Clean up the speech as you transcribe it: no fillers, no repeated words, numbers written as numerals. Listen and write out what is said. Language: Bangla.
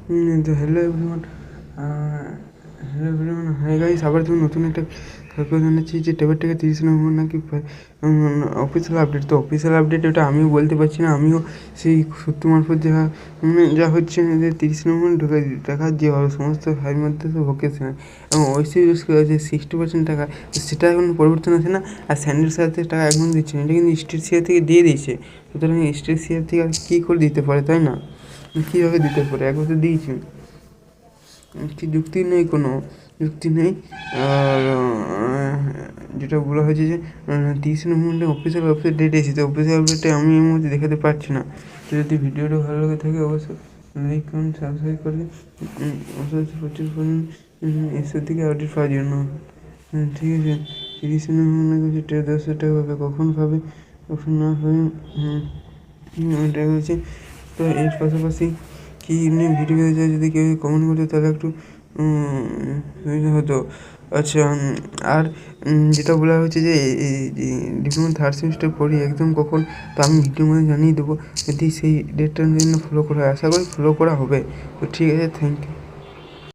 তো হ্যালো এভরিওয়ান, হাই গাইস, আবার তুমি নতুন একটা খবর জানাচ্ছি যে টেবিলটাকে 30 নম্বর নাকি অফিসিয়াল আপডেট। তো অফিসিয়াল আপডেট ওটা আমিও বলতে পারছি না, আমিও সেই সূত্র মারফত যা হচ্ছে যে 30 নম্বর ঢুকে টাকা যে সমস্ত ফাইল মধ্যে তো ভোকেশনাল এবং ওইসি ইউজ করে যে 60% টাকা, সেটা এখন পরিবর্তন আছে না। আর স্যান্ডেল সাথে টাকা এখন দিচ্ছে না, এটা কিন্তু স্টেট শেয়ার থেকে দিয়ে দিয়েছে। সুতরাং স্টেট শেয়ার থেকে আর কী করে দিতে পারে, তাই না? কীভাবে দিতে পারে, একবার তো দিয়েছি, কি যুক্তি নেই, কোনো যুক্তি নেই। আর যেটা বলা হয়েছে যে 30 নভেম্বরে অফিসিয়াল ওয়েবসাইট ডেট এসেছে, অফিসিয়াল ওয়েবসাইটে আমি এই মুহূর্তে দেখাতে পারছি না। তো যদি ভিডিওটা ভালো লাগে থাকে অবশ্যই লাইক কমেন্ট সাবস্ক্রাইব করলে অবশ্যই প্রচুর পরিমাণ এসব থেকে আপডেট পাওয়ার জন্য। ঠিক আছে, 30 নভেম্বর কিছু 10,000 টাকা পাবে, কখন পাবে কখন না পাবে এটা হচ্ছে। তো এর পাশাপাশি কী নিয়ে ভিডিও পেতে চাই যদি কেউ কমেন্ট করতে তাহলে একটু সুবিধা হতো। আচ্ছা, আর যেটা বলা হয়েছে যে ডিপ্লোমা থার্ড সেমিস্টার পড়ি একদম কখন, তো আমি ভিডিওর মধ্যে জানিয়ে দেবো যদি সেই ডেটটার জন্য ফলো করা হয়। আশা করি ফলো করা হবে। তো ঠিক আছে, থ্যাংক ইউ।